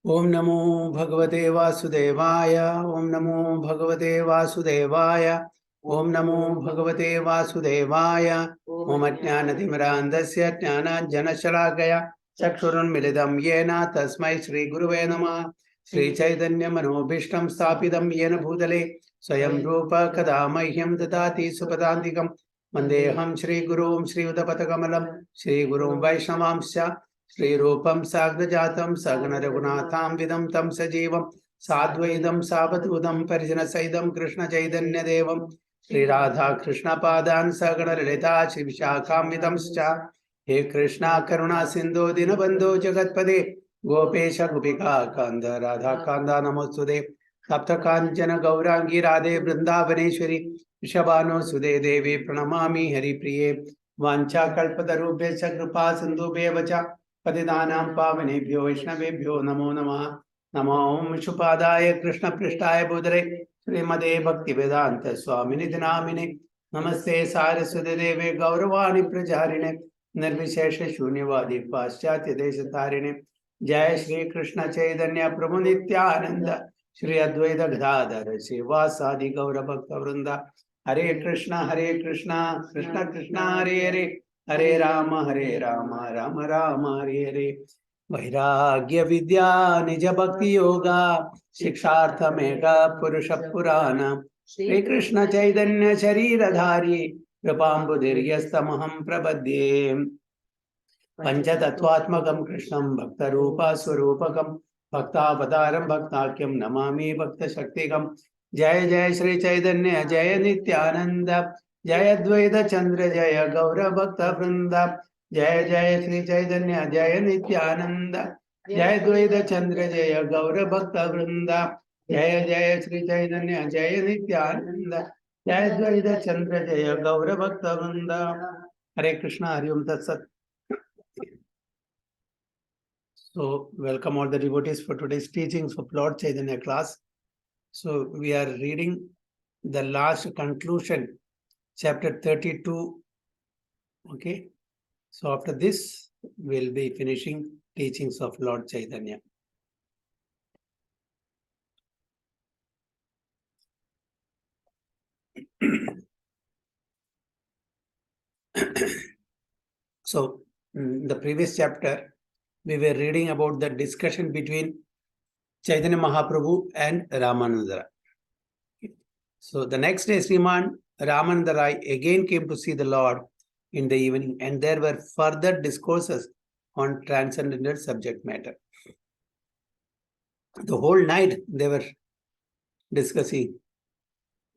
Om Namo Bhagavate Vasudevaya. Om Namo Bhagavate Vasudevaya. Om Namo Bhagavate Vasudevaya. Om Ajnanatimrandasya Jnananjanashalakaya Chakshurunmilidam Yena Tasmai Shri Guruve Namah. Shri Chaitanya Manobhishtam Sthapitam Yena Bhutale Swayam Rupa Kadamahyam Dadati Supadantikam Mandeham Shri Gurum Shri Udapatakamalam Shri Gurum Vaishnavamsya Shri Rupam Sagrajatam Sagana Raghunatham Vidam Tam Sajivam Sadvaidam Savatudam Parijana Saidam Krishna Chaitanya Devam Shri Radha Krishna Padan Sagana Lalita Shri Vishakam Vidam Scha He Krishna Karuna Sindhu Dinabandhu Jagatpade Gopesha Gopika Kanda Radha Kanda Namostude Tapta Kanchana Gaurangi Radhe Vrindavaneshwari Vishabhanu Sude Devi Pranamami Hari Priye Vancha Kalpatarubhesha Kripa Sindhu Bevacha Patidanam Pavanebhyo Vaishnavebhyo Namo Namah Namo Om Shupadaya Krishna Prishtaya Budre Srimade Bhakti Vedanta Swamini Dinamine Namaste Saraswati Deve Gauravani Prajarine Nirvishesha Shunyavadi Paschatya Deshatarine Jai Shri Krishna Chaitanya Prabhu Nityananda Shri Advaita Gadadhara Srivasadi Gaura Bhakta Vrinda Hare Krishna Krishna Krishna Hare Hare Hare Rama Rama Rama Hare Hare Vairagya Vidya Nija Bhakti Yoga Shikshartha Mega Purusha Purana Shri Krishna Chaitanya Sharira Dhari Kripambudiryastamaham Prabhadye Panchatattvatmakam Krishnam Bhakta Rupa Swarupakam Bhaktavataram Bhaktakyam Namami Bhakta Shaktikam Jaya Jaya Shri Chaitanya Jaya Nityananda Jaya Dvaita Chandra Jaya Gaura Bhakta Vrinda Jaya Jaya Shri Chaitanya Jaya Nityananda Jaya Dvaita Chandra Jaya Gaura Bhakta Vrinda Jaya Jaya Shri Chaitanya Jaya Nityananda Jaya Dvaita Chandra Jaya Gaura Bhakta Vrinda Hare Krishna Hari Om Tat Sat. So, welcome all the devotees for today's teachings of Lord Chaitanya class. So, we are reading the last conclusion, chapter 32. Okay. So, after this, we'll be finishing teachings of Lord Chaitanya. So, in the previous chapter, we were reading about the discussion between Chaitanya Mahaprabhu and Ramananda. So the next day, Sriman Ramananda Rai again came to see the Lord in the evening, and there were further discourses on transcendental subject matter. The whole night they were discussing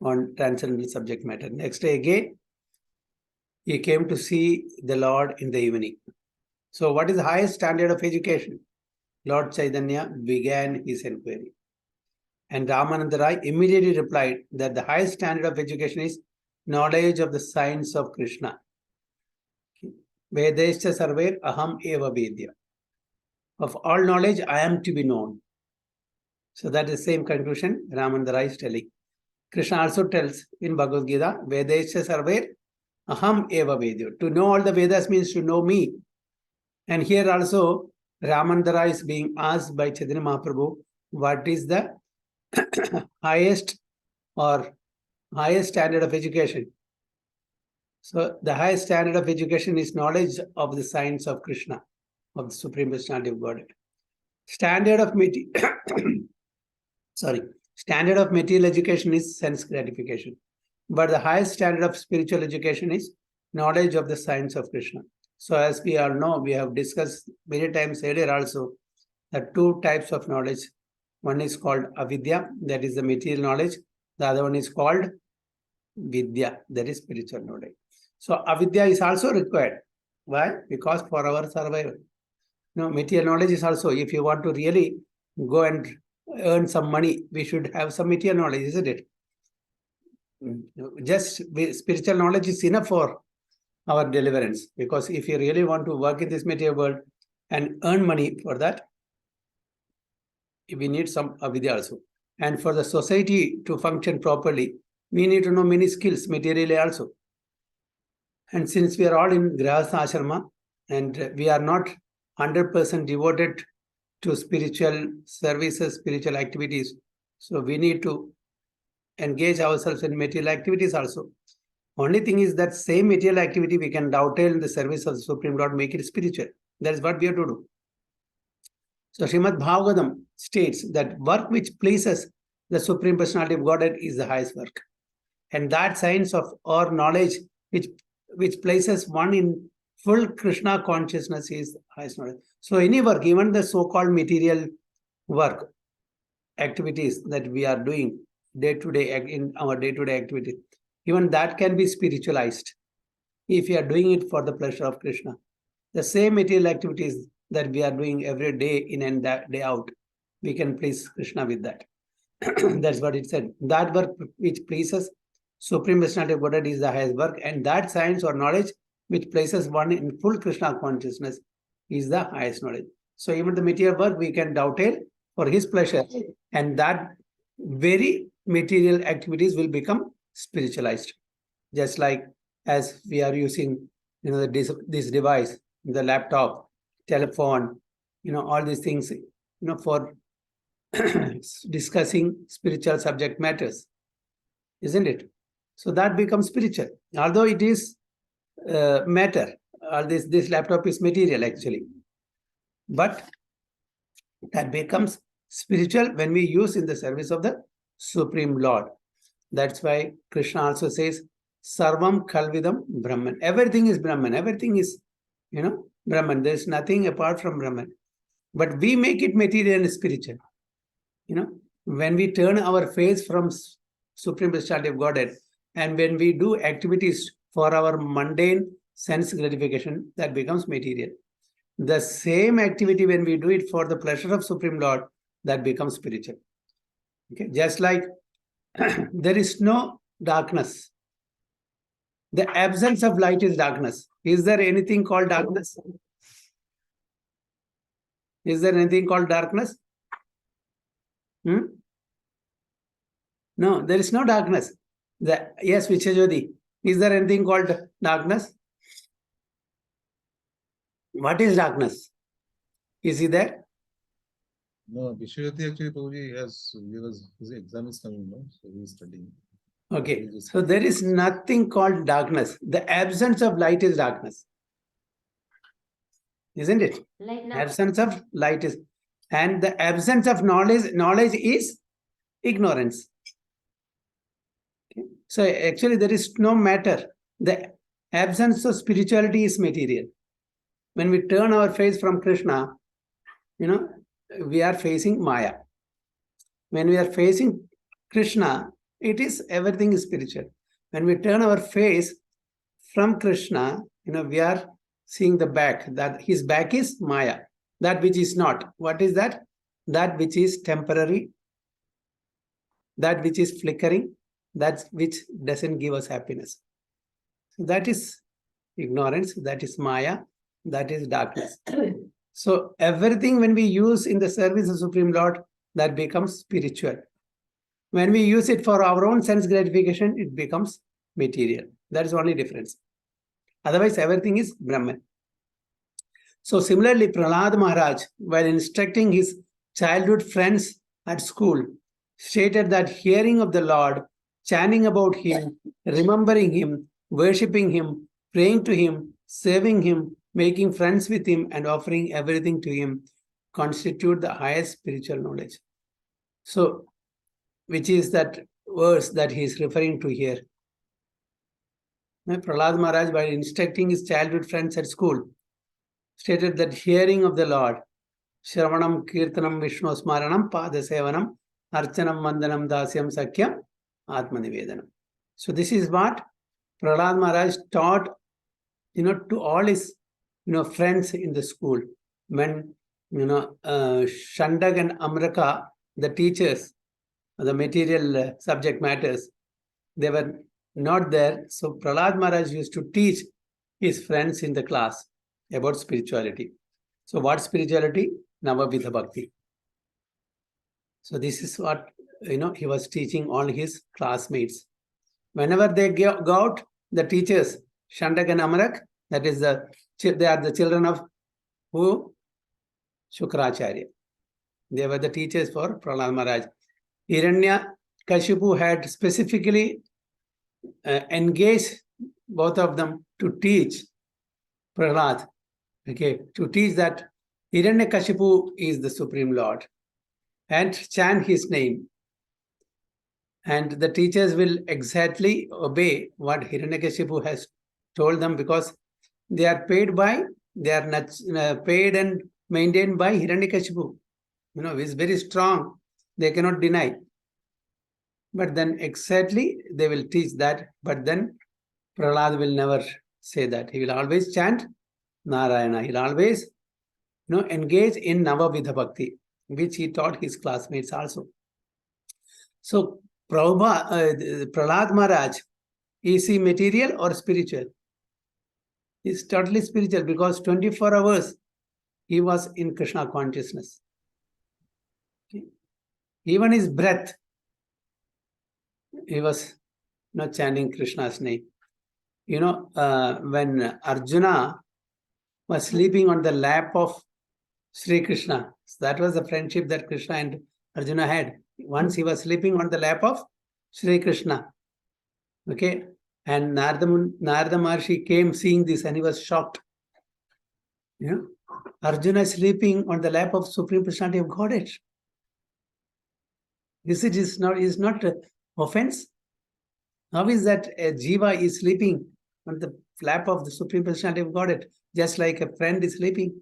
on transcendental subject matter. Next day again, he came to see the Lord in the evening. So what is the highest standard of education? Lord Chaitanya began his inquiry. And Ramananda Rai immediately replied that the highest standard of education is knowledge of the science of Krishna. Vedescha sarver aham eva vedya. Of all knowledge, I am to be known. So that is the same conclusion Ramananda Rai is telling. Krishna also tells in Bhagavad Gita, Vedescha sarver aham eva vedya. To know all the Vedas means to know me. And here also, Ramananda Rai is being asked by Chaitanya Mahaprabhu, what is the highest standard of education? So the highest standard of education is knowledge of the science of Krishna, of the Supreme Personality of Godhead. Standard of material education is sense gratification. But the highest standard of spiritual education is knowledge of the science of Krishna. So as we all know, we have discussed many times earlier also, that two types of knowledge. One is called avidya, that is the material knowledge. The other one is called vidya, that is spiritual knowledge. So avidya is also required. Why? Because for our survival. Material knowledge is also, if you want to really go and earn some money, we should have some material knowledge, isn't it? Just spiritual knowledge is enough for our deliverance. Because if you really want to work in this material world and earn money for that, we need some avidya also. And for the society to function properly, we need to know many skills materially also. And since we are all in Grihastha Ashrama and we are not 100% devoted to spiritual services, spiritual activities. So we need to engage ourselves in material activities also. Only thing is that same material activity we can dovetail in the service of the Supreme Lord, make it spiritual. That is what we have to do. So Srimad Bhagavatam states that work which pleases the Supreme Personality of Godhead is the highest work. And that science of or knowledge which places one in full Krishna consciousness is the highest knowledge. So any work, even the so-called material work, activities that we are doing day-to-day in our day-to-day activity, even that can be spiritualized if you are doing it for the pleasure of Krishna. The same material activities that we are doing every day in and day out, we can please Krishna with that. That's what it said. That work which pleases Supreme Personality of Godhead is the highest work, and that science or knowledge which places one in full Krishna consciousness is the highest knowledge. So even the material work we can dovetail for his pleasure, and that very material activities will become spiritualized. Just like as we are using, this device, the laptop, telephone, all these things, for discussing spiritual subject matters, isn't it? So that becomes spiritual, although it is matter. All this laptop is material actually, but that becomes spiritual when we use in the service of the Supreme Lord. That's why Krishna also says, Sarvam Kalvidam Brahman. Everything is Brahman. Everything is, Brahman. There is nothing apart from Brahman. But we make it material and spiritual. When we turn our face from Supreme Personality of Godhead, and when we do activities for our mundane sense gratification, that becomes material. The same activity, when we do it for the pleasure of Supreme Lord, that becomes spiritual. Okay, just like there is no darkness. The absence of light is darkness. Is there anything called darkness? Is there anything called darkness? No, there is no darkness. Yes, Vichajodi, is there anything called darkness? What is darkness? Is he there? No, Vishwajyoti actually, Prabhuji, his exam is coming now, so he is studying. Okay, so there is nothing called darkness. The absence of light is darkness. Isn't it? Absence of light is, and the absence of knowledge is ignorance. Okay. So actually there is no matter. The absence of spirituality is material. When we turn our face from Krishna, we are facing Maya. When we are facing Krishna, everything is spiritual. When we turn our face from Krishna, we are seeing the back, that his back is Maya, that which is not. What is that? That which is temporary, that which is flickering, that which doesn't give us happiness. So that is ignorance, that is Maya, that is darkness. So everything when we use in the service of Supreme Lord, that becomes spiritual. When we use it for our own sense gratification, it becomes material. That is the only difference. Otherwise, everything is Brahman. So similarly, Prahlad Maharaj, while instructing his childhood friends at school, stated that hearing of the Lord, chanting about him, remembering him, worshipping him, praying to him, serving him, making friends with him, and offering everything to him constitute the highest spiritual knowledge. So, which is that verse that he is referring to here? Prahlad Maharaj, while instructing his childhood friends at school, stated that hearing of the Lord, Shravanam, Kirtanam, Vishnu Smaranam, Padasevanam, Archanam, Vandanam, Dasyam, Sakyam, Atmanivedanam. So this is what Prahlad Maharaj taught, to all his, friends in the school. When, Shandag and Amraka, the teachers, the material subject matters, they were not there. So Prahlad Maharaj used to teach his friends in the class about spirituality. So what spirituality? Navavidha Bhakti. So this is what, he was teaching all his classmates. Whenever they go out, the teachers, Shandak and Amarak, they are the children of who? Shukracharya. They were the teachers for Prahlad Maharaj. Hiranyakashipu had specifically engaged both of them to teach Prahlad, okay, to teach that Hiranyakashipu is the Supreme Lord and chant his name. And the teachers will exactly obey what Hiranyakashipu has told them, because they are paid and maintained by Hiranyakashipu. He is very strong. They cannot deny. But then exactly they will teach that. But then Prahlad will never say that. He will always chant Narayana. He will always engage in Navavidha Bhakti, which he taught his classmates also. So Prahlad Maharaj, is he material or spiritual? He is totally spiritual, because 24 hours he was in Krishna consciousness. Okay. Even his breath, he was chanting Krishna's name. When Arjuna was sleeping on the lap of Sri Krishna, that was the friendship that Krishna and Arjuna had. Once he was sleeping on the lap of Sri Krishna. Okay. And Narada Maharshi came seeing this and he was shocked. Arjuna sleeping on the lap of Supreme Personality of Godhead. This is not offense. How is that a jiva is sleeping on the lap of the Supreme Personality of Godhead, just like a friend is sleeping?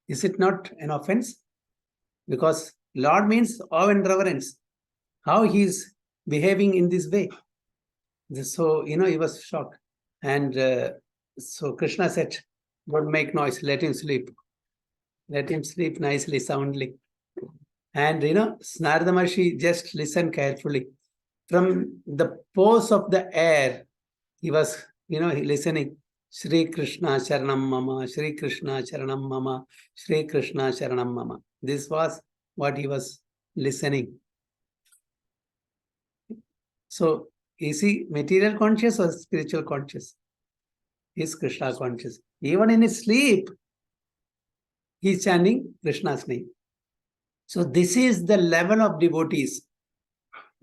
Is it not an offense? Because Lord means awe and reverence. How he is behaving in this way? So, he was shocked. And so Krishna said, don't make noise, let him sleep. Let him sleep nicely, soundly. And, Narada Maharshi just listened carefully. From the pores of the air, he was, listening. Shri Krishna Sharanam Mama, Shri Krishna Sharanam Mama, Shri Krishna Sharanam Mama. This was what he was listening. So, is he material conscious or spiritual conscious? He is Krishna conscious. Even in his sleep, he is chanting Krishna's name. So, this is the level of devotees.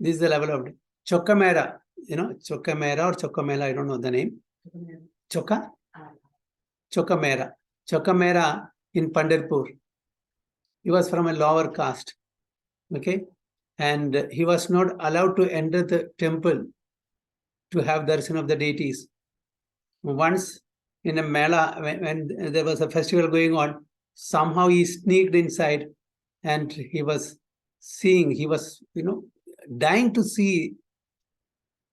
This is the level of Chokkamera. Chokkamera or Chokkamela, I don't know the name. Chokkamera. Chokkamera in Pandharpur. He was from a lower caste. Okay. And he was not allowed to enter the temple to have darshan of the deities. Once in a mela, when there was a festival going on, somehow he sneaked inside and he was dying to see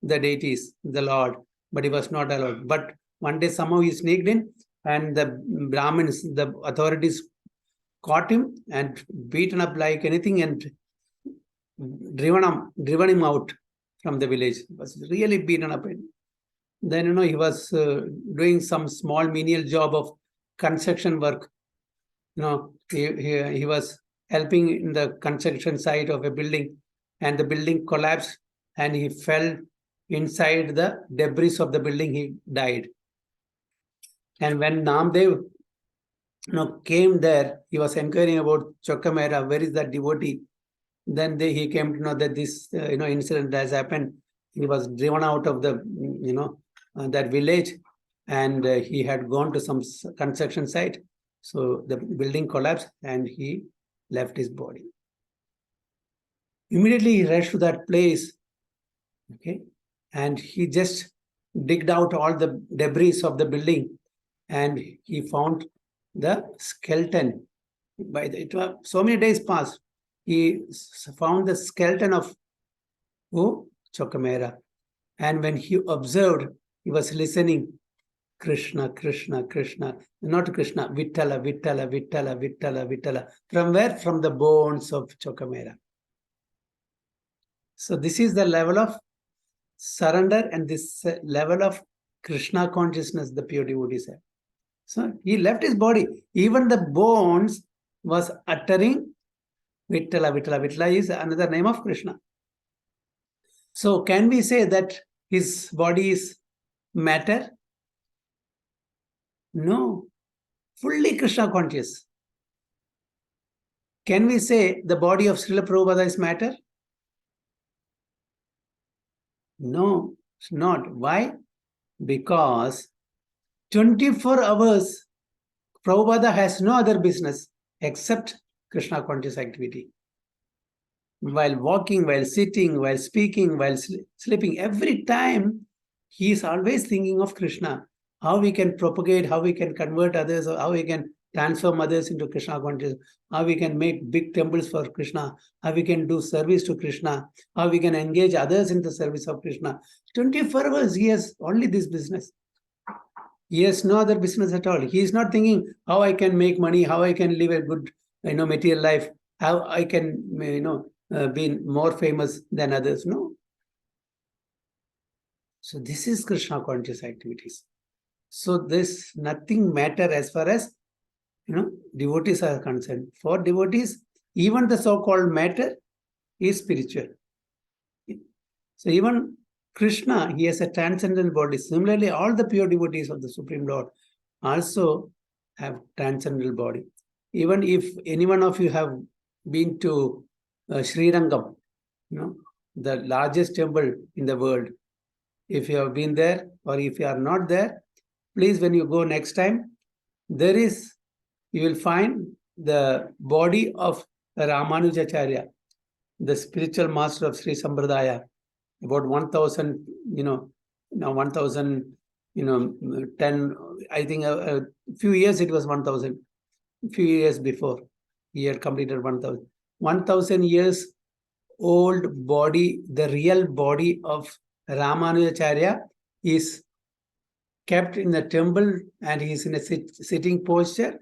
the deities, the Lord, but he was not allowed. But one day somehow he sneaked in and the Brahmins, the authorities caught him and beaten up like anything and driven him out from the village. He was really beaten up. Then, he was doing some small menial job of construction work. He was helping in the construction site of a building, and the building collapsed and he fell inside the debris of the building. He died. And when Namdev came there, he was inquiring about Chokkamera, where is that devotee? Then he came to know that this incident has happened. He was driven out of the that village, and he had gone to some construction site. So the building collapsed and he left his body. Immediately he rushed to that place, okay, and he just digged out all the debris of the building, and he found the skeleton. So many days passed. He found the skeleton of Chokkamera. And when he observed, he was listening, Krishna, Krishna, Krishna, not Krishna, Vittala, Vittala, Vittala, Vittala, Vittala. From where? From the bones of Chokkamera. So this is the level of surrender and this level of Krishna consciousness the pure devotees have. So he left his body. Even the bones was uttering Vittala, Vittala. Vittala is another name of Krishna. So can we say that his body is matter? No. Fully Krishna conscious. Can we say the body of Srila Prabhupada is matter? No, it's not. Why? Because 24 hours Prabhupada has no other business except Krishna conscious activity. While walking, while sitting, while speaking, while sleeping, every time he is always thinking of Krishna. How we can propagate, how we can convert others, how we can transform others into Krishna consciousness, how we can make big temples for Krishna, how we can do service to Krishna, how we can engage others in the service of Krishna. 24 hours, he has only this business. He has no other business at all. He is not thinking how I can make money, how I can live a good, material life, how I can, be more famous than others. No. So this is Krishna conscious activities. So this nothing matter as far as devotees are concerned. For devotees, even the so-called matter is spiritual. So even Krishna, he has a transcendental body. Similarly, all the pure devotees of the Supreme Lord also have transcendental body. Even if any one of you have been to Sri Rangam, the largest temple in the world, if you have been there or if you are not there, please, when you go next time, you will find the body of Ramanujacharya, the spiritual master of Sri Sampradaya, about 1000, 10, I think a few years it was 1000, few years before he had completed 1000. 1000 years old body, the real body of Ramanujacharya is kept in the temple and he is in a sitting posture,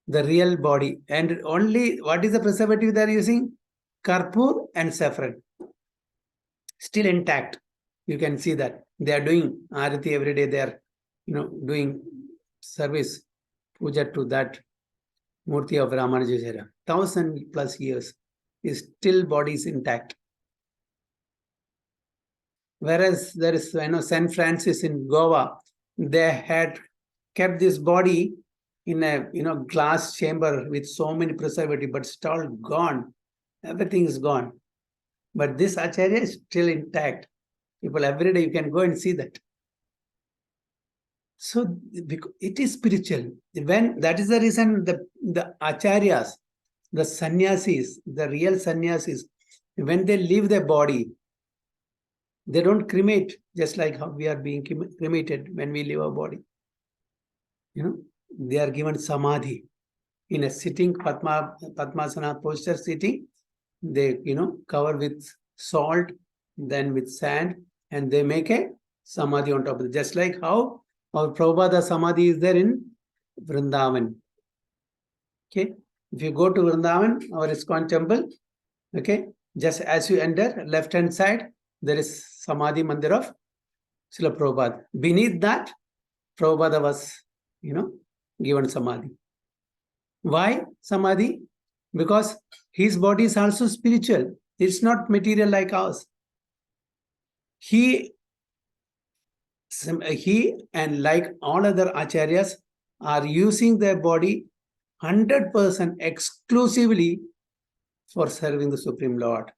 the real body. And only, what is the preservative they are using? Karpur and saffron. Still intact. You can see that. They are doing Arati every day. They are, doing service, puja to that Murti of Ramanujacharya. 1000+ years. His still body is intact. Whereas there is, St. Francis in Goa, they had kept this body in a, glass chamber with so many preservatives, but it's all gone. Everything is gone. But this Acharya is still intact. People every day, you can go and see that. So it is spiritual. That is the reason the Acharyas, the sannyasis, the real sannyasis, when they leave their body, they don't cremate, just like how we are being cremated when we leave our body. They are given samadhi. In a sitting Padmasana posture sitting, they, cover with salt, then with sand, and they make a samadhi on top of it. Just like how our Prabhupada samadhi is there in Vrindavan. Okay. If you go to Vrindavan, our ISKCON temple, okay, just as you enter, left-hand side, there is Samadhi Mandir of Srila Prabhupada. Beneath that, Prabhupada was, given Samadhi. Why Samadhi? Because his body is also spiritual. It's not material like ours. He and like all other acharyas are using their body 100% exclusively for serving the Supreme Lord.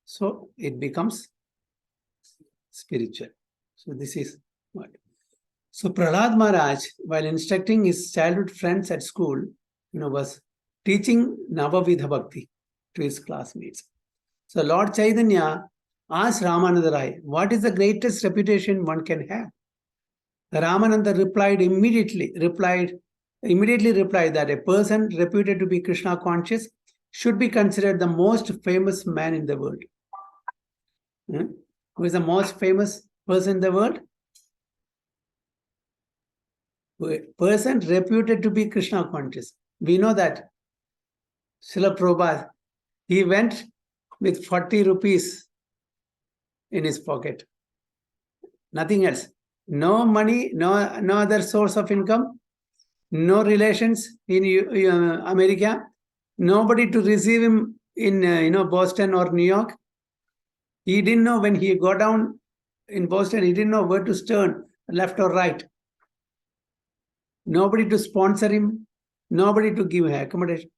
So it becomes spiritual. So this is what. So Prahlad Maharaj, while instructing his childhood friends at school, was teaching Navavidha Bhakti to his classmates. So Lord Chaitanya asked Ramananda Rai, what is the greatest reputation one can have? Ramananda immediately replied that a person reputed to be Krishna conscious should be considered the most famous man in the world. Who is the most famous person in the world? A person reputed to be Krishna conscious. We know that Srila Prabhupada, he went with 40 rupees in his pocket. Nothing else. No money, no other source of income, no relations in America, nobody to receive him in Boston or New York. He didn't know when he got down in Boston, he didn't know where to turn, left or right. Nobody to sponsor him, nobody to give him accommodation.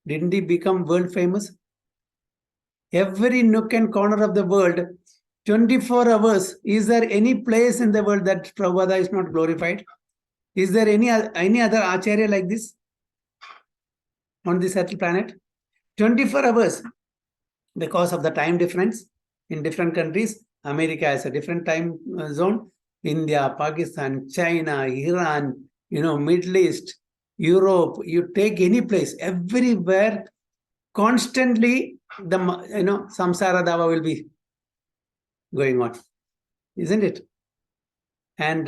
Didn't he become world famous? Every nook and corner of the world, 24 hours. Is there any place in the world that Prabhupada is not glorified? Is there any other Acharya like this on this earth planet? 24 hours. Because of the time difference in different countries, America has a different time zone. India, Pakistan, China, Iran, Middle East, Europe, you take any place, everywhere, constantly the samsara dava will be going on, isn't it? And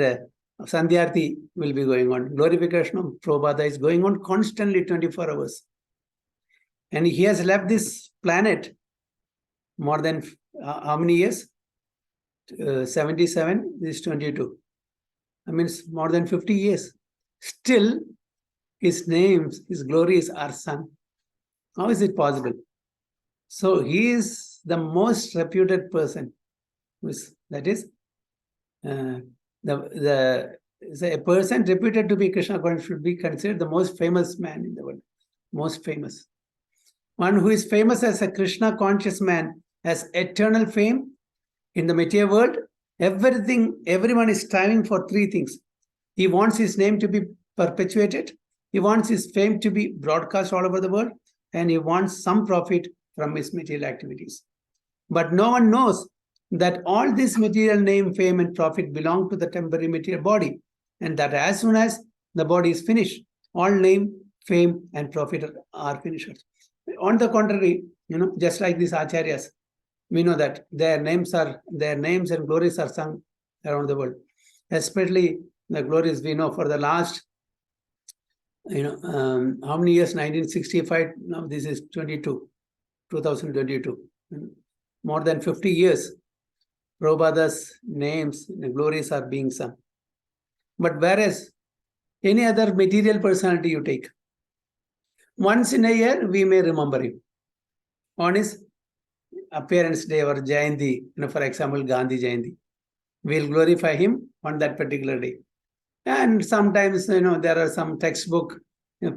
Sandhyarthi will be going on. Glorification of Prabhupada is going on constantly 24 hours. And he has left this planet more than how many years? 77, this is 22. I mean, it's more than 50 years. Still, his names, his glories are sung. How is it possible? So he is the most reputed person. That is, a person reputed to be Krishna conscious should be considered the most famous man in the world. Most famous. One who is famous as a Krishna conscious man has eternal fame in the material world. Everyone is striving for three things. He wants his name to be perpetuated. He wants his fame to be broadcast all over the world. And he wants some profit from his material activities. But no one knows that all this material name, fame, and profit belong to the temporary material body. And that as soon as the body is finished, all name, fame, and profit are finished. On the contrary, just like these acharyas, we know that their names and glories are sung around the world. Especially the glories we know for the last, how many years? 1965. Now this is 2022. More than 50 years, Prabhupada's names and glories are being sung. But whereas any other material personality you take, once in a year we may remember him. On his appearance day or Jayanti, for example, Gandhi Jayanti, we'll glorify him on that particular day. And sometimes, there are some textbook,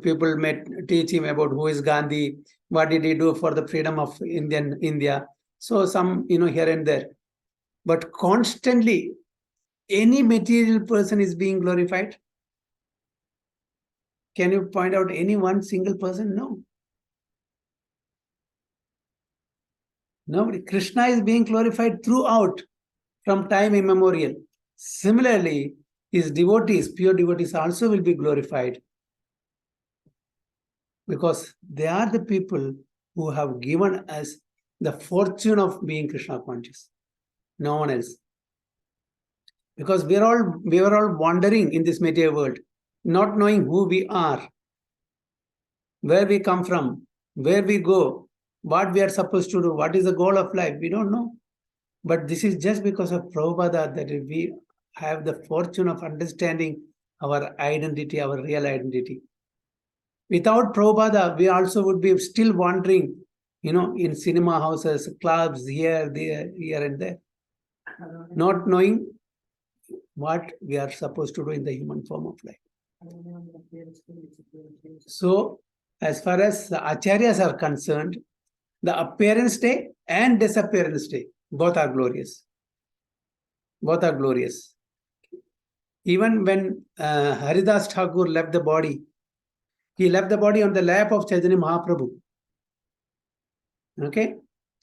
people may teach him about who is Gandhi, what did he do for the freedom of India. So some, here and there. But constantly, any material person is being glorified. Can you point out any one single person? No. Nobody. Krishna is being glorified throughout, from time immemorial. Similarly, his devotees, pure devotees, also will be glorified because they are the people who have given us the fortune of being Krishna conscious. No one else. Because we were all wandering in this material world, not knowing who we are, where we come from, where we go, what we are supposed to do, what is the goal of life. We don't know. But this is just because of Prabhupada that we have the fortune of understanding our identity, our real identity. Without Prabhupada, we also would be still wandering, in cinema houses, clubs, here, there, here and there, not knowing what we are supposed to do in the human form of life. So, as far as the acharyas are concerned, the appearance day and disappearance day, both are glorious. Both are glorious. Even when Haridas Thakur left the body, he left the body on the lap of Chaitanya Mahaprabhu. Okay?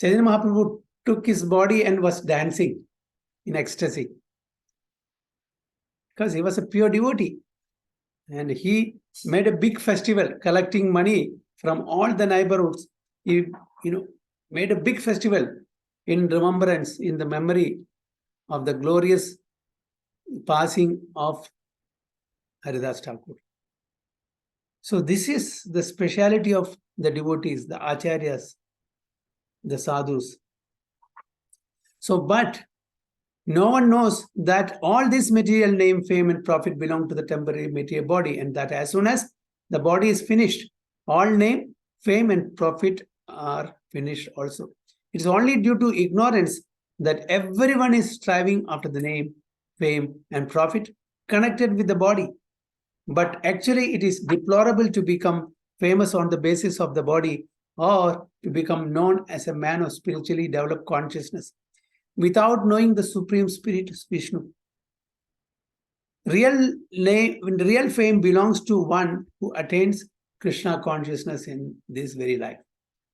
Chaitanya Mahaprabhu took his body and was dancing in ecstasy. Because he was a pure devotee. And he made a big festival, collecting money from all the neighborhoods. He, made a big festival in remembrance, in the memory of the glorious passing of Haridas Thakur. So this is the speciality of the devotees, the acharyas, the sadhus. So, but no one knows that all this material name, fame, and profit belong to the temporary material body, and that as soon as the body is finished, all name, fame, and profit are finished also. It's only due to ignorance that everyone is striving after the name, fame, and profit connected with the body. But actually, it is deplorable to become famous on the basis of the body, or to become known as a man of spiritually developed consciousness without knowing the Supreme Spirit, Vishnu. Real fame belongs to one who attains Krishna consciousness in this very life.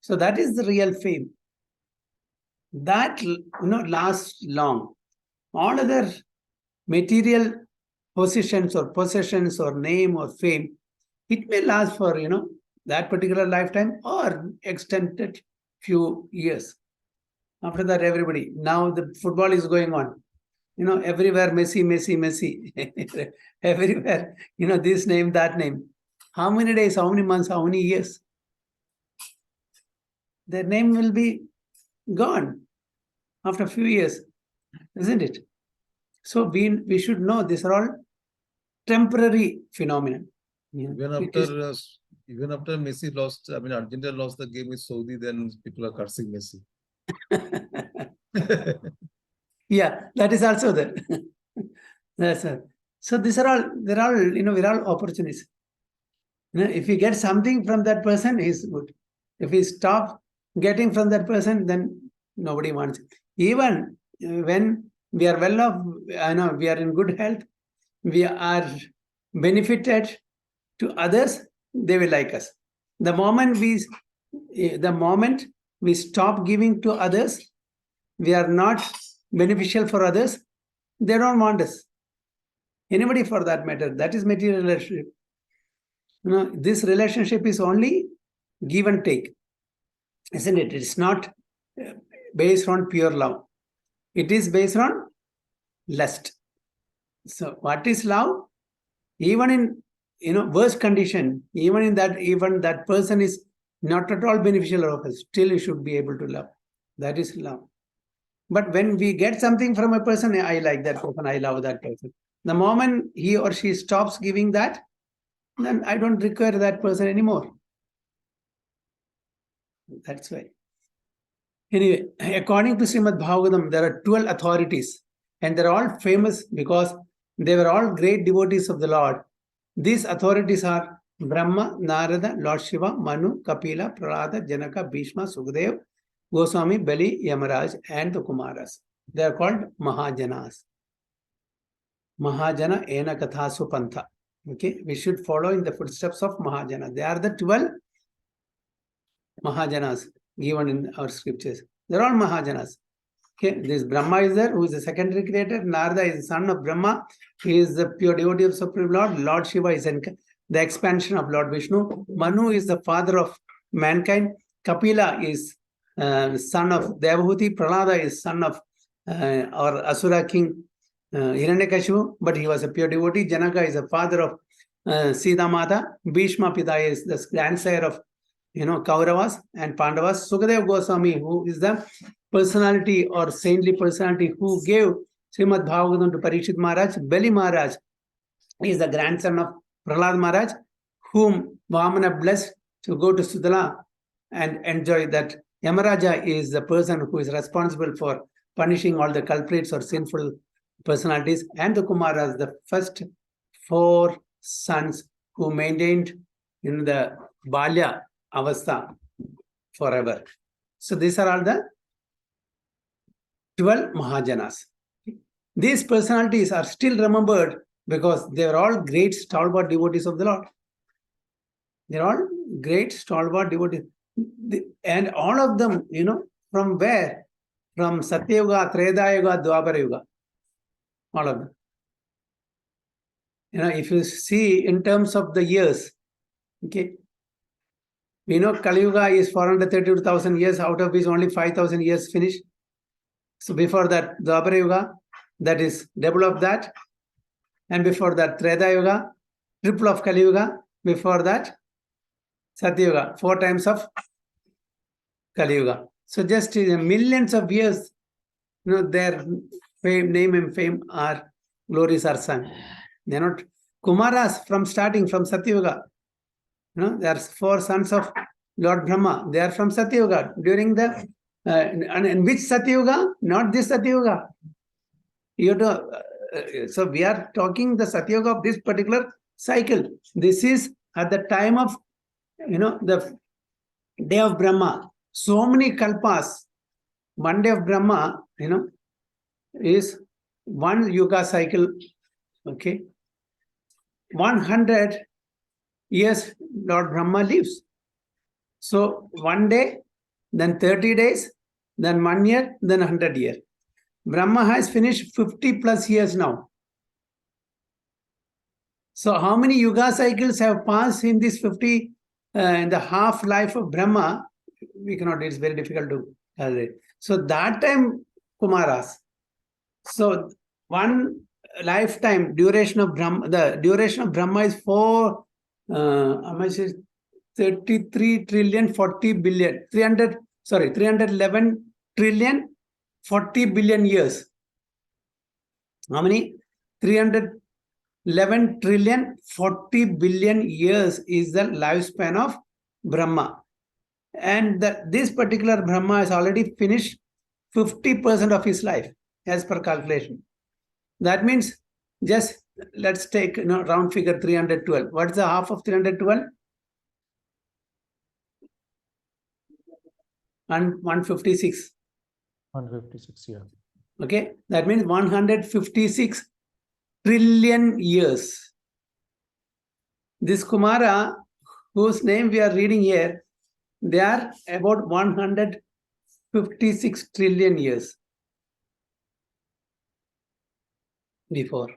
So that is the real fame. That lasts long. All other material possessions or name or fame, it may last for that particular lifetime or extended few years. After that, everybody, now the football is going on. Everywhere Messi. Everywhere, this name, that name. How many days, how many months, how many years? Their name will be gone after a few years, isn't it? So we should know these are all temporary phenomena. Even after Messi lost, Argentina lost the game with Saudi, then people are cursing Messi. Yeah, that is also there. That's it. So they're all opportunities. If you get something from that person, he's good. If we stop getting from that person, then nobody wants it. Even when we are well off, we are in good health, we are benefited to others, they will like us. The moment we stop giving to others, we are not beneficial for others, they don't want us. Anybody for that matter. That is material relationship. This relationship is only give and take, isn't it? It's not based on pure love. It is based on lust. So what is love? Even in worst condition, even that person is not at all beneficial of us, still you should be able to love. That is love. But when we get something from a person, I like that person, I love that person. The moment he or she stops giving that, then I don't require that person anymore. That's why. Anyway, according to Srimad Bhagavatam, there are 12 authorities, and they're all famous because they were all great devotees of the Lord. These authorities are Brahma, Narada, Lord Shiva, Manu, Kapila, Prahlada, Janaka, Bhishma, Sukhdev, Goswami, Bali, Yamaraj, and the Kumaras. They are called Mahajanas. Mahajana Ena Kathasu Pantha. Okay, we should follow in the footsteps of Mahajana. They are the 12 Mahajanas given in our scriptures. They're all Mahajanas. Okay, this Brahma is there, who is the secondary creator. Narada is the son of Brahma. He is the pure devotee of Supreme Lord. Lord Shiva is the expansion of Lord Vishnu. Manu is the father of mankind. Kapila is son of Devahuti. Prahlada is son of our Asura king Hiranyakashipu, but he was a pure devotee. Janaka is the father of Sita Mata. Bhishma Pita is the grandsire of Kauravas and Pandavas. Sukadev Goswami, who is the personality or saintly personality who gave Srimad Bhagavatam to Parikshit Maharaj. Bali Maharaj is the grandson of Prahlad Maharaj, whom Vamana blessed to go to Sudala and enjoy that. Yamaraja is the person who is responsible for punishing all the culprits or sinful personalities. And the Kumaras, the first 4 sons who maintained the Balya Avastha forever. So these are all the 12 Mahajanas. These personalities are still remembered because they are all great stalwart devotees of the Lord. They are all great stalwart devotees. And all of them, from where? From Satya Yuga, Treta Yuga, Dwapara Yuga. All of them. If you see in terms of the years, okay, we know Kali Yuga is 432,000 years, out of which only 5,000 years finished. So before that, Dwapara Yuga, that is double of that. And before that, Treta Yuga, triple of Kali Yuga. Before that, Satya Yuga, 4 times of Kali Yuga. So just millions of years, their name and fame are glories are sung. They're not Kumaras from starting from Satya Yuga. There are 4 sons of Lord Brahma. They are from Satya Yuga. During the and which Satya Yuga? Not this Satya Yuga. So we are talking the Satya Yuga of this particular cycle. This is at the time of the day of Brahma, so many kalpas. One day of Brahma, is one yuga cycle. Okay. 100 years Lord Brahma lives. So 1 day, then 30 days, then 1 year, then 100 years. Brahma has finished 50 plus years now. So how many yuga cycles have passed in this 50, in the half life of Brahma? We cannot, it's very difficult to calculate. So that time, Kumaras. So one lifetime duration of Brahma, the duration of Brahma is 33 trillion 40 billion 311 trillion 40 billion years. How many? 311 trillion 40 billion years is the lifespan of Brahma. And this particular Brahma has already finished 50% of his life as per calculation. That means, just let's take round figure 312. What is the half of 312? And 156. 156, yeah. Okay, that means 156 trillion years. This Kumara, whose name we are reading here, they are about 156 trillion years before.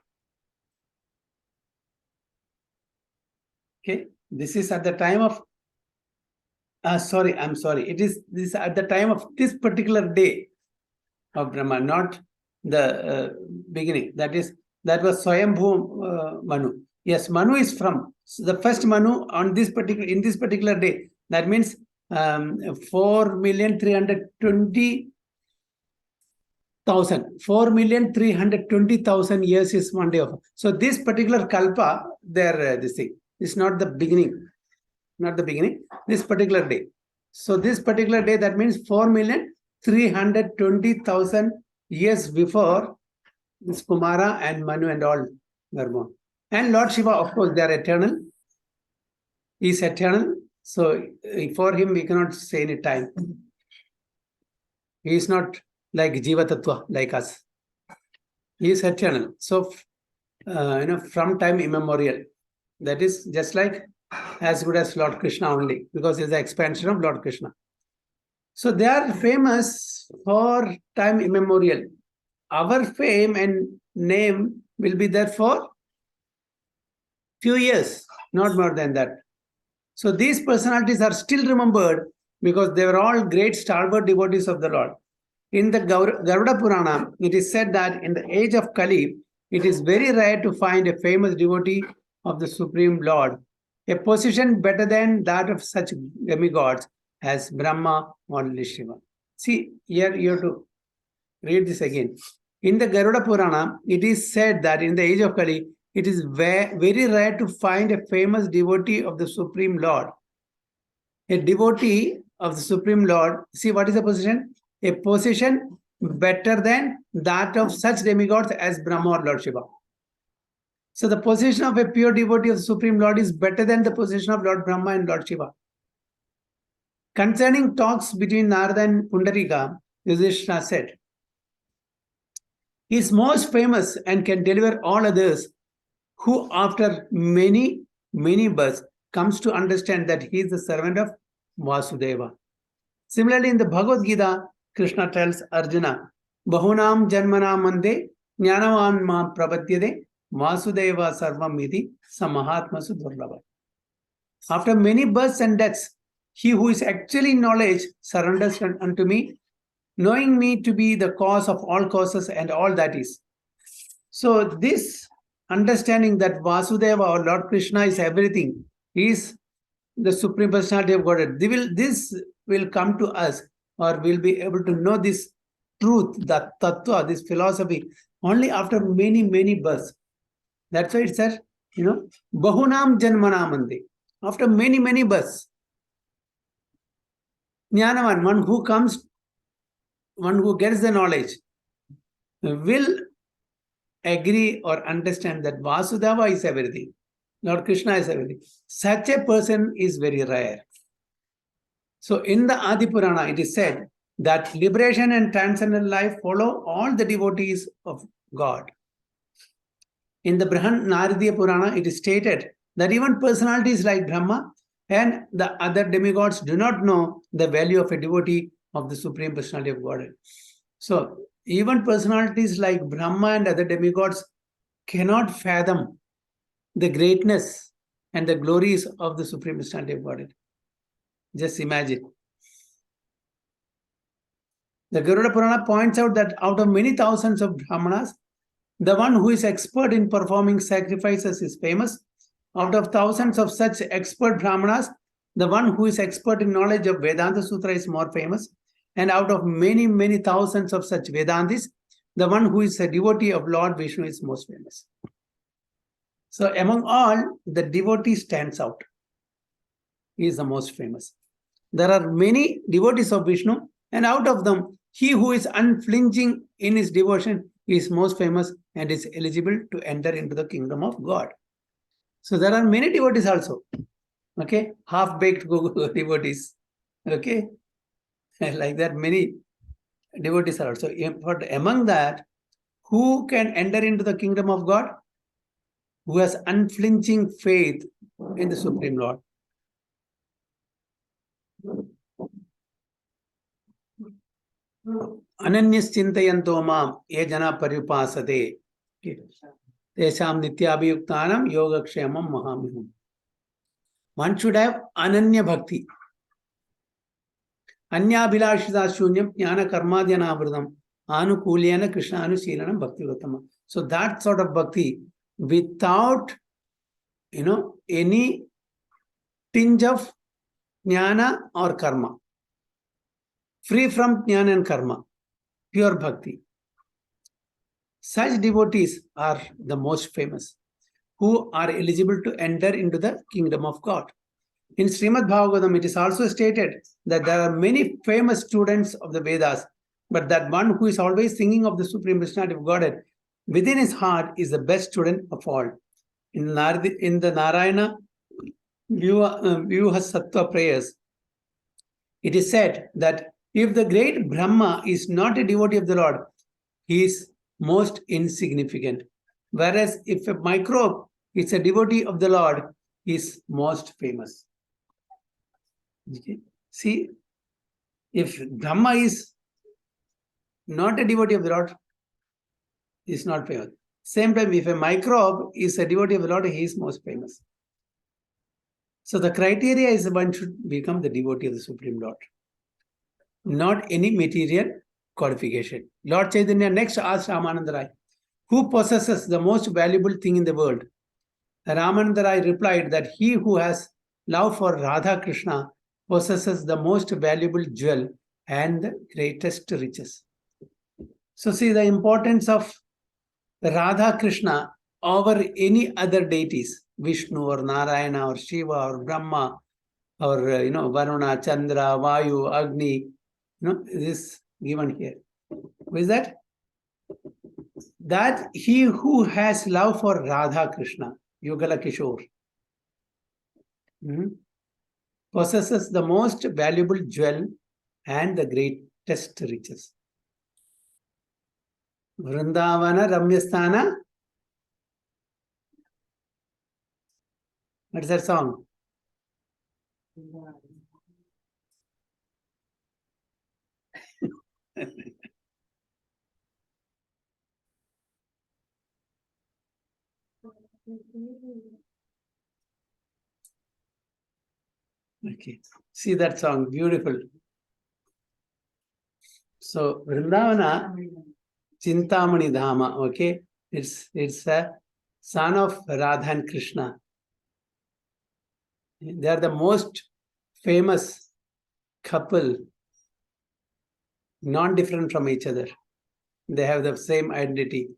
Okay, this is at the time of I'm sorry. It is this at the time of this particular day of Brahma, not the beginning. That was Swayambhu Manu. Yes, Manu is from the first Manu on this particular day. That means 4,320,000. 4,320,000 years is one day of. So this particular kalpa, this thing is not the beginning. Not the beginning, this particular day. So this particular day, that means 4,320,000 years before this Kumara and Manu and all were born. And Lord Shiva, of course, they are eternal. He is eternal. So for him, we cannot say any time. He is not like Jiva Tattva, like us. He is eternal. So, from time immemorial. That is just like as good as Lord Krishna only, because it's the expansion of Lord Krishna. So they are famous for time immemorial. Our fame and name will be there for few years, not more than that. So these personalities are still remembered because they were all great stalwart devotees of the Lord. In the Garuda Purana, it is said that in the age of Kali, it is very rare to find a famous devotee of the Supreme Lord, a position better than that of such demigods as Brahma or Shiva. See, here you have to read this again. In the Garuda Purana, it is said that in the age of Kali, it is very rare to find a famous devotee of the Supreme Lord. A devotee of the Supreme Lord, see what is the position? A position better than that of such demigods as Brahma or Lord Shiva. So the position of a pure devotee of the Supreme Lord is better than the position of Lord Brahma and Lord Shiva. Concerning talks between Narada and Pundarika, Yudhishthira said, he is most famous and can deliver all others who after many births comes to understand that he is the servant of Vasudeva. Similarly, in the Bhagavad Gita, Krishna tells Arjuna, Bahunam Janmanam Mande Jnanavan Ma Prapadyade Vasudeva Sarvam Iti Samahatma Sudurlava. After many births and deaths, he who is actually in knowledge surrenders unto me, knowing me to be the cause of all causes and all that is. So this understanding that Vasudeva or Lord Krishna is everything, is the Supreme Personality of Godhead. This will come to us, or we'll be able to know this truth, that tattva, this philosophy, only after many births. That's why it says, Bahunam Janmanamande. After many births. Jnanavan, one who gets the knowledge, will agree or understand that Vasudeva is everything. Lord Krishna is everything. Such a person is very rare. So in the Adi Purana, it is said that liberation and transcendental life follow all the devotees of God. In the Brihan Naradiya Purana, it is stated that even personalities like Brahma and the other demigods do not know the value of a devotee of the Supreme Personality of Godhead. So even personalities like Brahma and other demigods cannot fathom the greatness and the glories of the Supreme Personality of Godhead. Just imagine. The Garuda Purana points out that out of many thousands of Brahmanas, the one who is expert in performing sacrifices is famous. Out of thousands of such expert Brahmanas, the one who is expert in knowledge of Vedanta Sutra is more famous. And out of many, many thousands of such Vedantis, the one who is a devotee of Lord Vishnu is most famous. So among all, the devotee stands out. He is the most famous. There are many devotees of Vishnu, and out of them, he who is unflinching in his devotion is most famous and is eligible to enter into the kingdom of God. So there are many devotees also. Okay, half-baked devotees. Okay, like that, many devotees are also. But among that, who can enter into the kingdom of God? Who has unflinching faith in the Supreme Lord. Ananyas chintayanto mam ye jana paripasate tesham nityabhiyuktanam yogakshemam mahamihum. One should have ananya bhakti. Anyabhilashita shunyam jnana karmadhyanavridam anukulyana krishna anusilanam bhakti vatama. So that sort of bhakti without any tinge of jnana or karma. Free from jnana and karma, pure bhakti. Such devotees are the most famous, who are eligible to enter into the kingdom of God. In Srimad Bhagavatam, it is also stated that there are many famous students of the Vedas, but that one who is always thinking of the Supreme Personality of Godhead within his heart is the best student of all. In the Narayana Vyuha Sattva prayers, it is said that if the great Brahma is not a devotee of the Lord, he is most insignificant. Whereas if a microbe is a devotee of the Lord, he is most famous. Okay. See, if Brahma is not a devotee of the Lord, he is not famous. Same time, if a microbe is a devotee of the Lord, he is most famous. So the criteria is one should become the devotee of the Supreme Lord. Not any material qualification. Lord Chaitanya next asked Ramananda Rai, who possesses the most valuable thing in the world? Ramananda Rai replied that he who has love for Radha Krishna possesses the most valuable jewel and the greatest riches. So see the importance of Radha Krishna over any other deities, Vishnu or Narayana or Shiva or Brahma or Varuna, Chandra, Vayu, Agni. This given here. Who is that? That he who has love for Radha Krishna, Yugala Kishore, possesses the most valuable jewel and the greatest riches. Vrindavana Ramyasthana. What is that song? Okay, see that song, beautiful. So Vrindavana, Chintamani Dhama, okay, it's a son of Radha and Krishna. They are the most famous couple, non-different from each other. They have the same identity.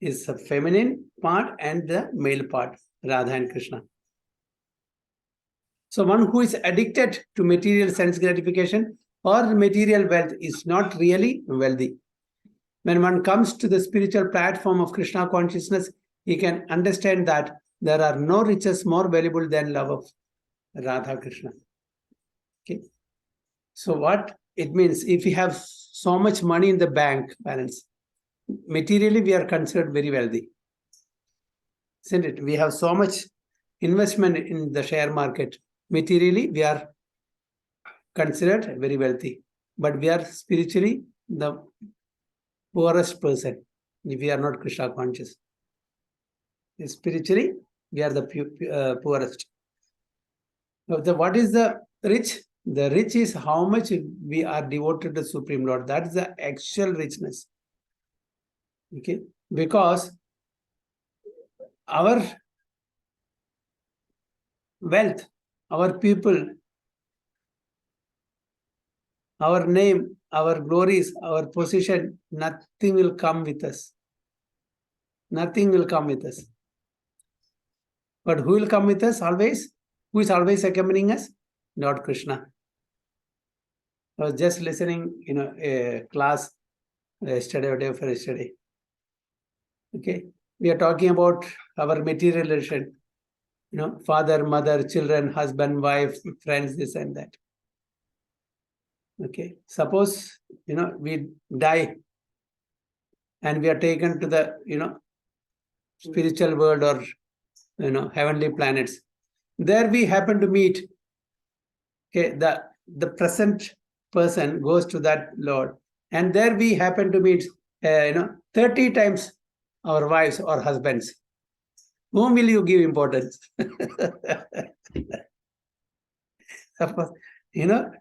It's the feminine part and the male part, Radha and Krishna. So one who is addicted to material sense gratification or material wealth is not really wealthy. When one comes to the spiritual platform of Krishna consciousness, he can understand that there are no riches more valuable than love of Radha Krishna. Okay. So what it means, if we have so much money in the bank balance, materially we are considered very wealthy. Isn't it? We have so much investment in the share market. Materially, we are considered very wealthy. But we are spiritually the poorest person if we are not Krishna conscious. Spiritually, we are the poorest. So what is the rich? The rich is how much we are devoted to Supreme Lord. That is the actual richness. Okay, because our wealth, our people, our name, our glories, our position, nothing will come with us. Nothing will come with us. But who will come with us always? Who is always accompanying us? Lord Krishna. I was just listening, a class yesterday or day before yesterday. Okay, we are talking about our material relation. Father, mother, children, husband, wife, friends, this and that. Okay, suppose, we die and we are taken to the, spiritual world or, heavenly planets. There we happen to meet, okay, the present person goes to that Lord, and there we happen to meet, 30 times our wives or husbands. Whom will you give importance? Suppose,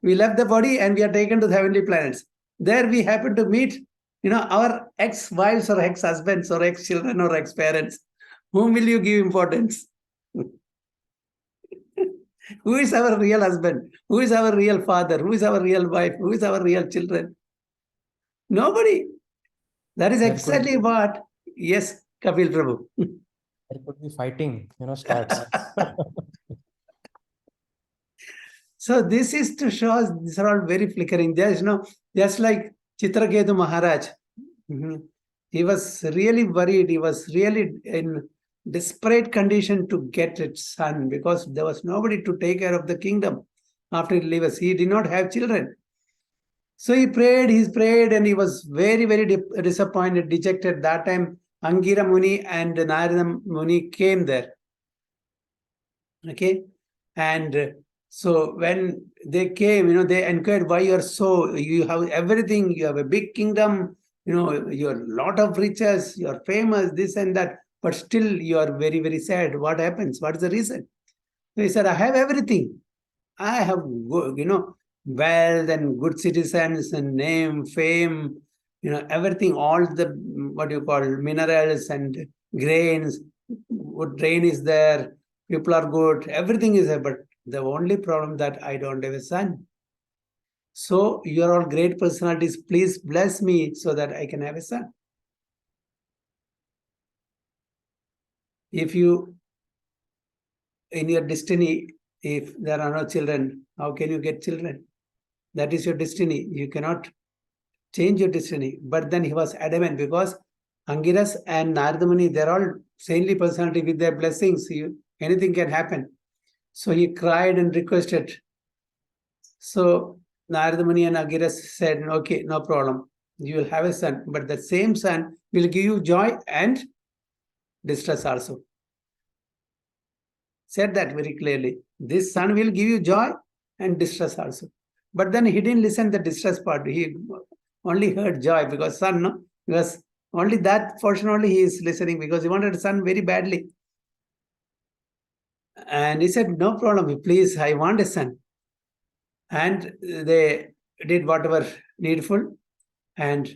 we left the body and we are taken to the heavenly planets. There we happen to meet, our ex-wives or ex-husbands or ex-children or ex-parents. Whom will you give importance? Who is our real husband? Who is our real father? Who is our real wife? Who is our real children? Nobody. That is exactly what, yes, Kapil Prabhu. There could be fighting, starts. So this is to show us, these are all very flickering. There is just like Chitraketu Maharaj. He was really worried. He was really in desperate condition to get its son because there was nobody to take care of the kingdom after he leaves us. He did not have children. So he prayed, and he was very, very disappointed, dejected. That time, Angira Muni and Narada Muni came there. Okay. And so when they came, they inquired, why you have everything, you have a big kingdom, you're a lot of riches, you're famous, this and that, but still you are very, very sad. What happens? What is the reason? So he said, I have everything. I have, wealth and good citizens and name, fame, everything, all the, minerals and grains, good rain is there, people are good, everything is there, but the only problem that I don't have a son. So you are all great personalities, please bless me so that I can have a son. If you, in your destiny, if there are no children, how can you get children? That is your destiny. You cannot change your destiny. But then he was adamant because Angiras and Narada Muni, they're all saintly personality with their blessings. Anything can happen. So he cried and requested. So Narada Muni and Angiras said, okay, no problem. You will have a son, but the same son will give you joy and distress also. Said that very clearly. This son will give you joy and distress also. But then he didn't listen to the distress part. He only heard joy because son, because only that portion only he is listening because he wanted a son very badly. And he said, no problem, please, I want a son. And they did whatever needful. And,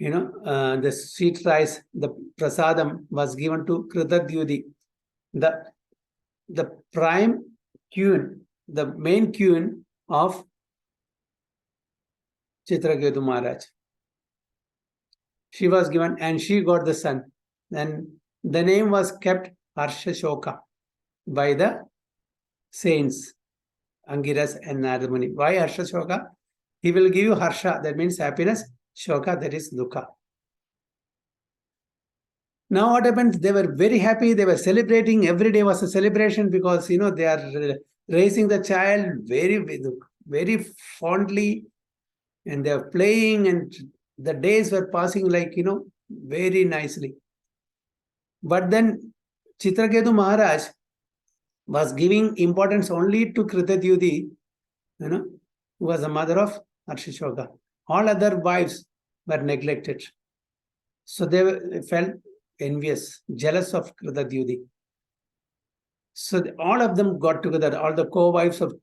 the sweet rice, the prasadam was given to Kritadyudi, the prime queen, the main queen of Chitraketu Maharaj. She was given and she got the son. And the name was kept Harsha Shoka by the saints, Angiras and Narada Muni. Why Harsha Shoka? He will give you Harsha, that means happiness. Shoka, that is Dukkha. Now what happened? They were very happy. They were celebrating. Every day was a celebration because, they are raising the child very fondly, and they are playing, and the days were passing like, very nicely. But then Chitraketu Maharaj was giving importance only to Kritadyuti, who was the mother of Harshishoka. All other wives were neglected. So they felt envious, jealous of Kritadyuti. So all of them got together, all the co-wives of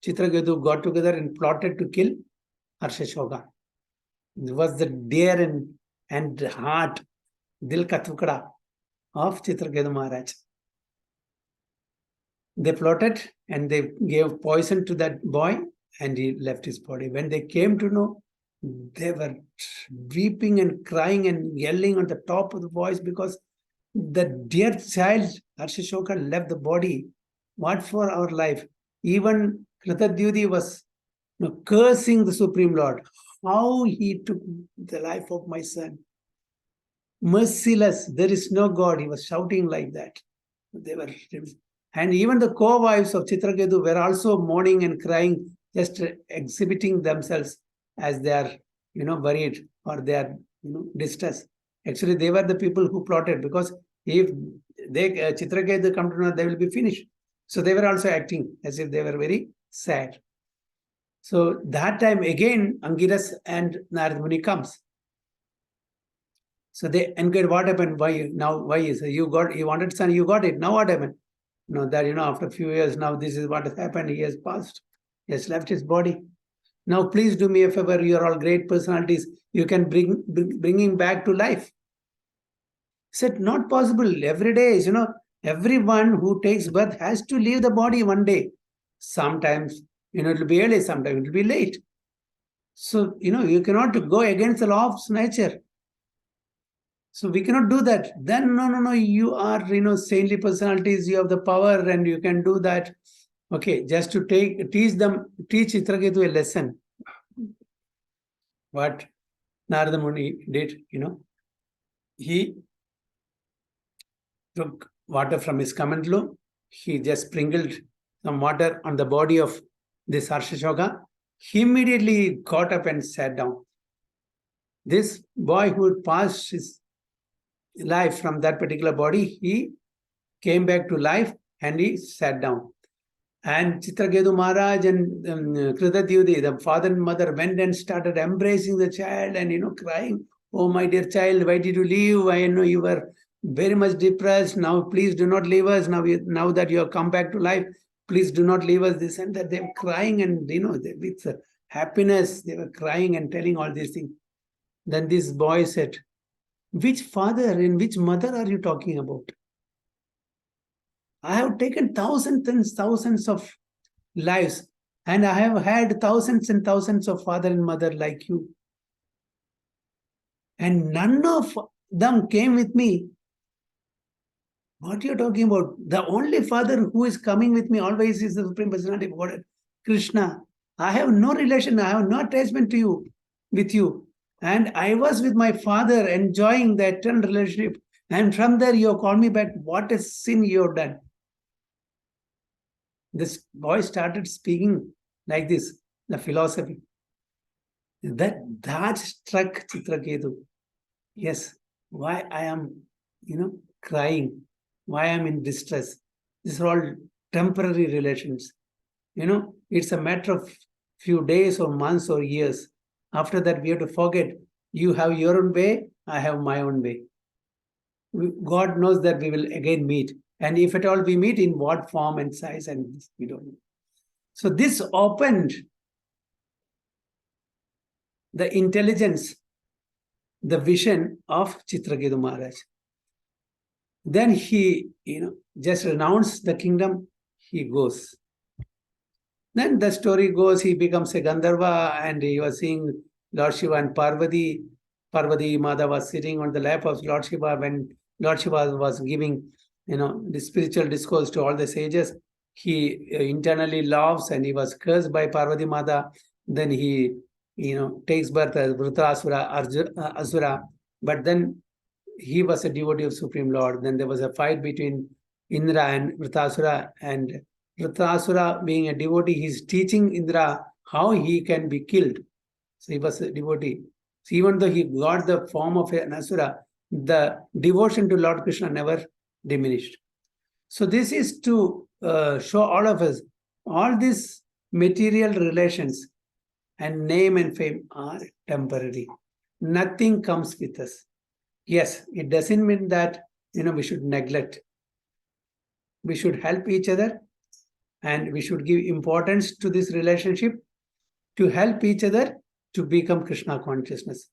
Chitraketu got together and plotted to kill Harshishoka. It was the dear and heart, Dil ka tukda of Chitraketu Maharaj. They plotted and they gave poison to that boy and he left his body. When they came to know, they were weeping and crying and yelling on the top of the voice because the dear child, Harshishoka, left the body. What for our life? Even Kritadyuti was cursing the Supreme Lord. How he took the life of my son. Merciless, there is no God. He was shouting like that. They were, and even the co-wives of Chitraketu were also mourning and crying, just exhibiting themselves as they are, buried or they are, distressed. Actually, they were the people who plotted, because if they Chitraketu come to know, they will be finished. So they were also acting as if they were very sad. So that time again, Angiras and Narad Muni comes. So they inquired, what happened? Why is it? You wanted son, you got it. Now what happened? That after a few years, now this is what has happened. He has passed. He has left his body. Now please do me a favor. You are all great personalities. You can bring him back to life. He said, not possible. Every day, everyone who takes birth has to leave the body one day. Sometimes, it will be early, sometimes it will be late. So, you cannot go against the law of nature. So we cannot do that. Then, no, you are, saintly personalities, you have the power and you can do that. Okay, just to teach Chitraketu a lesson. What Narada Muni did, he took water from his kamandlu, he just sprinkled some water on the body of this Harshishoka. He immediately got up and sat down. This boy who had passed his life from that particular body, he came back to life and he sat down. And Chitraketu Maharaj and Kritadyuti, the father and mother, went and started embracing the child and crying, oh my dear child, why did you leave? I know you were very much depressed. Now please do not leave us. Now that you have come back to life, please do not leave us. This and that. They were crying and with happiness, they were crying and telling all these things. Then this boy said, which father and which mother are you talking about? I have taken thousands and thousands of lives, and I have had thousands and thousands of father and mother like you. And none of them came with me. What are you talking about? The only father who is coming with me always is the Supreme Personality of Godhead, Krishna. I have no relation, I have no attachment with you. And I was with my father enjoying the eternal relationship. And from there you have called me back. What a sin you have done. This boy started speaking like this, the philosophy. That struck Chitraketu. Yes, why I am, crying, why I am in distress. These are all temporary relations. It's a matter of few days or months or years. After that, we have to forget. You have your own way, I have my own way. God knows that we will again meet. And if at all we meet, in what form and size, and we don't know. So this opened the intelligence, the vision of Chitraketu Maharaj. Then he, just renounced the kingdom, he goes. Then the story goes, he becomes a Gandharva and he was seeing Lord Shiva and Parvati. Parvati Mata was sitting on the lap of Lord Shiva when Lord Shiva was giving, the spiritual discourse to all the sages. He internally laughs and he was cursed by Parvati Mata. Then he, takes birth as Vritrasura, Asura. But then he was a devotee of Supreme Lord. Then there was a fight between Indra and Vritasura, and Vritasura, being a devotee, he's teaching Indra how he can be killed. So he was a devotee. So even though he got the form of an asura, the devotion to Lord Krishna never diminished. So this is to show all of us, all these material relations and name and fame are temporary. Nothing comes with us. Yes, it doesn't mean that we should neglect. We should help each other, and we should give importance to this relationship to help each other to become Krishna consciousness.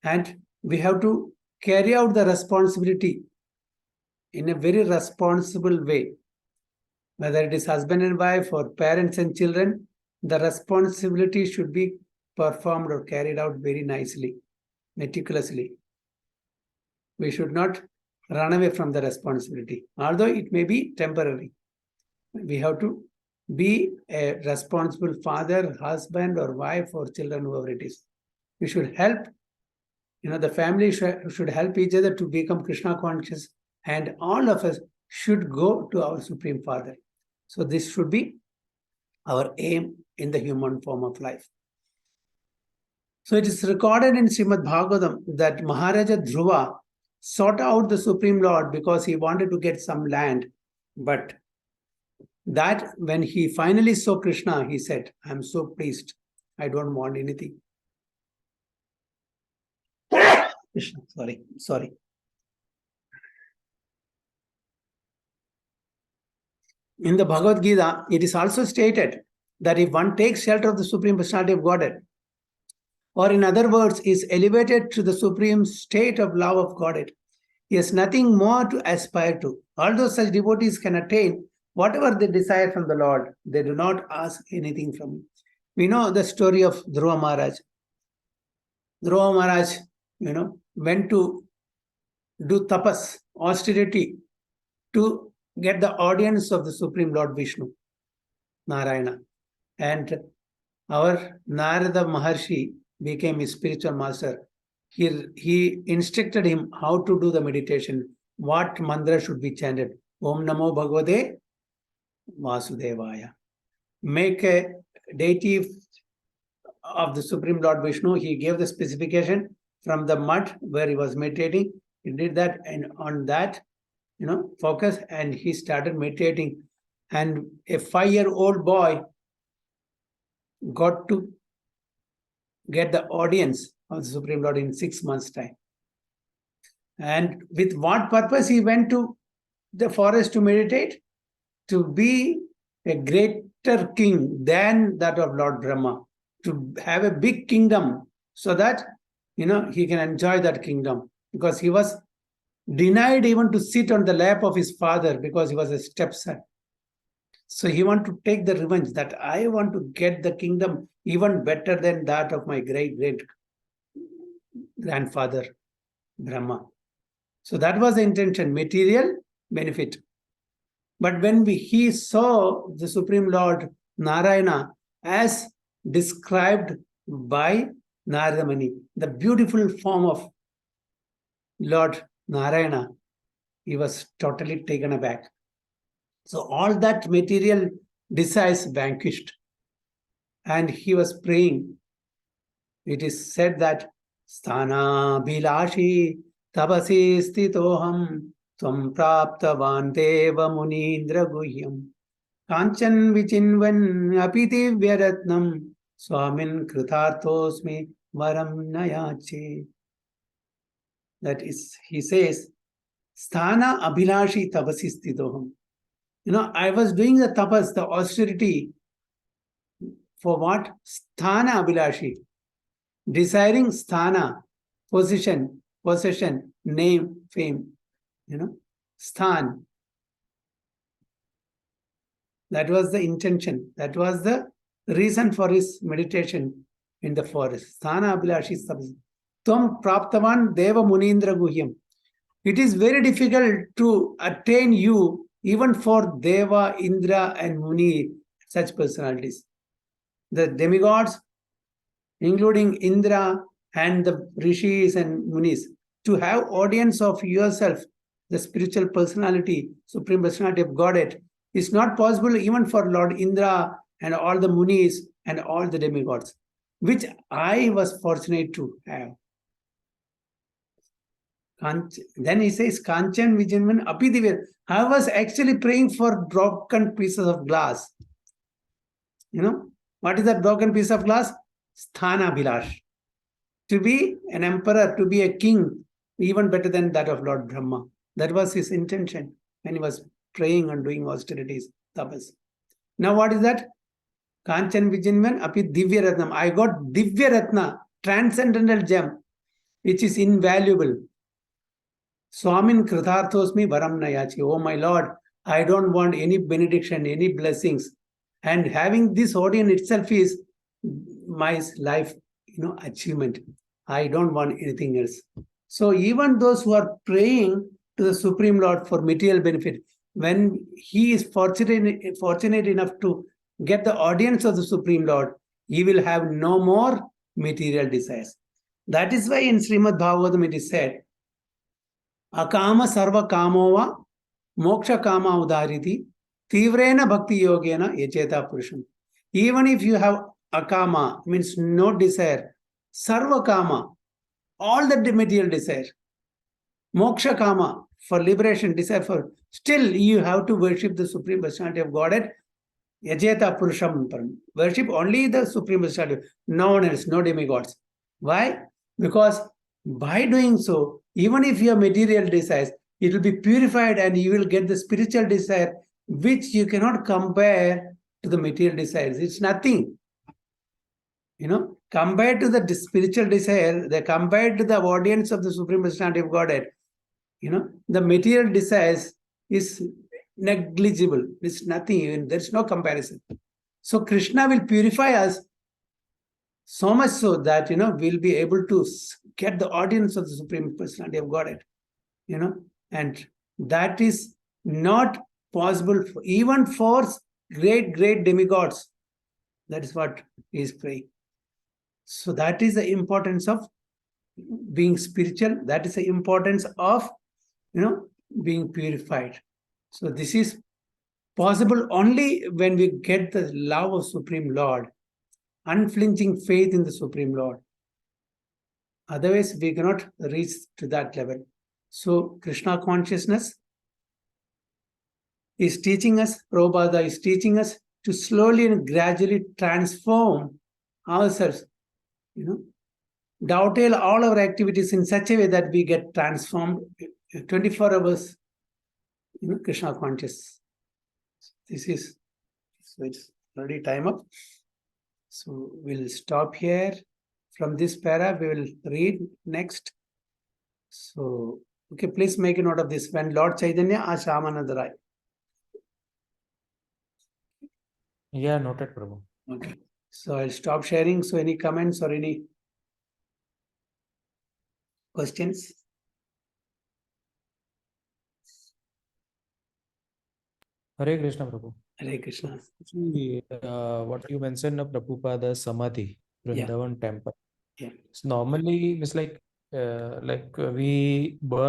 And we have to carry out the responsibility in a very responsible way. Whether it is husband and wife or parents and children, the responsibility should be performed or carried out very nicely, meticulously. We should not run away from the responsibility, although it may be temporary. We have to be a responsible father, husband, or wife, or children, whoever it is. We should help, the family should help each other to become Krishna conscious, and all of us should go to our Supreme Father. So this should be our aim in the human form of life. So it is recorded in Srimad Bhagavatam that Maharaja Dhruva sought out the Supreme Lord because he wanted to get some land. But that when he finally saw Krishna, he said, I am so pleased. I don't want anything. Krishna, sorry. In the Bhagavad Gita, it is also stated that if one takes shelter of the Supreme Personality of Godhead, or in other words, is elevated to the supreme state of love of Godhead, he has nothing more to aspire to. Although such devotees can attain whatever they desire from the Lord, they do not ask anything from him. We know the story of Dhruva Maharaj. Dhruva Maharaj, went to do tapas, austerity, to get the audience of the Supreme Lord Vishnu, Narayana. And our Narada Maharshi became his spiritual master. He instructed him how to do the meditation, what mantra should be chanted. Om Namo Bhagavate Vasudevaya. Make a deity of the Supreme Lord Vishnu. He gave the specification from the mud where he was meditating. He did that, and on that, focus, and he started meditating. And a 5-year-old boy got to get the audience of the Supreme Lord in 6 months' time. And with what purpose he went to the forest to meditate? To be a greater king than that of Lord Brahma, to have a big kingdom, so that he can enjoy that kingdom, because he was denied even to sit on the lap of his father because he was a stepson. So he wanted to take the revenge, that I want to get the kingdom even better than that of my great grandfather Brahma. So that was the intention, material benefit. But when he saw the Supreme Lord Narayana as described by Narada Muni, the beautiful form of Lord Narayana, he was totally taken aback. So all that material desires vanquished. And he was praying. It is said that Sthana Bilashi Tabasi Stitoham Tvam Praptavan Deva Munindra Guhyam Kanchan Vichinvan Apiti Vyaratnam Swamin Kritarthosmi Varam Nayache. That is, he says, Sthana Abhilashi Tabasi Stitoham. I was doing the tapas, the austerity, for what? Sthana Abhilashi. Desiring sthana, possession, name, fame. Sthan. That was the intention. That was the reason for his meditation in the forest. Sthana Abhilashi Tabasi. Tvam Praptavan Deva Munindra Guhyam. It is very difficult to attain you, even for Deva, Indra, and Muni, such personalities. The demigods, including Indra and the rishis and munis, to have audience of yourself, the spiritual personality, supreme personality of Godhead, is not possible even for Lord Indra and all the Munis and all the demigods, which I was fortunate to have. Then he says, Kanchan Vijayman Apidivir. I was actually praying for broken pieces of glass. You know, what is that broken piece of glass? Sthana Bhilash. To be an emperor, to be a king, even better than that of Lord Brahma. That was his intention when he was praying and doing austerities, tapas. Now what is that? Kanchan Vijayman Api Divya Ratnam. I got Divya Ratna, transcendental gem, which is invaluable. Swamin Kritharthosmi Varam Nayachi. Oh my Lord, I don't want any benediction, any blessings. And having this audience itself is my life, achievement. I don't want anything else. So even those who are praying to the Supreme Lord for material benefit, when he is fortunate enough to get the audience of the Supreme Lord, he will have no more material desires. That is why in Srimad Bhagavatam it is said, Akama sarva kamova moksha kama udariti tivrena bhakti yogena yacheta purusham. Even if you have akama, means no desire, sarva kama, all the material desire, moksha kama, for liberation, desire for, still you have to worship the Supreme Personality of Godhead, yajeta purusham, worship only the Supreme Personality, no one else, no demigods. Why? Because by doing so, even if you have material desires, it will be purified and you will get the spiritual desire, which you cannot compare to the material desires. It's nothing. Compared to the spiritual desire, compared to the audience of the Supreme Personality of Godhead, the material desires is negligible. It's nothing. There's no comparison. So Krishna will purify us so much so that, we'll be able to get the audience of the Supreme Personality of Godhead, and that is not possible even for great demigods. That is what he is praying. So that is the importance of being spiritual. That is the importance of, being purified. So this is possible only when we get the love of Supreme Lord, unflinching faith in the Supreme Lord. Otherwise, we cannot reach to that level. So Krishna consciousness is teaching us, Prabhupada is teaching us to slowly and gradually transform ourselves, dovetail all our activities in such a way that we get transformed 24 hours, Krishna conscious. This is, so it's already time up. So we'll stop here. From this para, we will read next. So, okay, please make a note of this. When Lord Chaitanya asked Ramananda Rai. Yeah, noted, Prabhu. Okay. So I'll stop sharing. So any comments or any questions? Hare Krishna, Prabhu. Hare Krishna. Actually, what you mentioned of Prabhupada Samadhi, Vrindavan temple. Yeah. So normally it's like we burn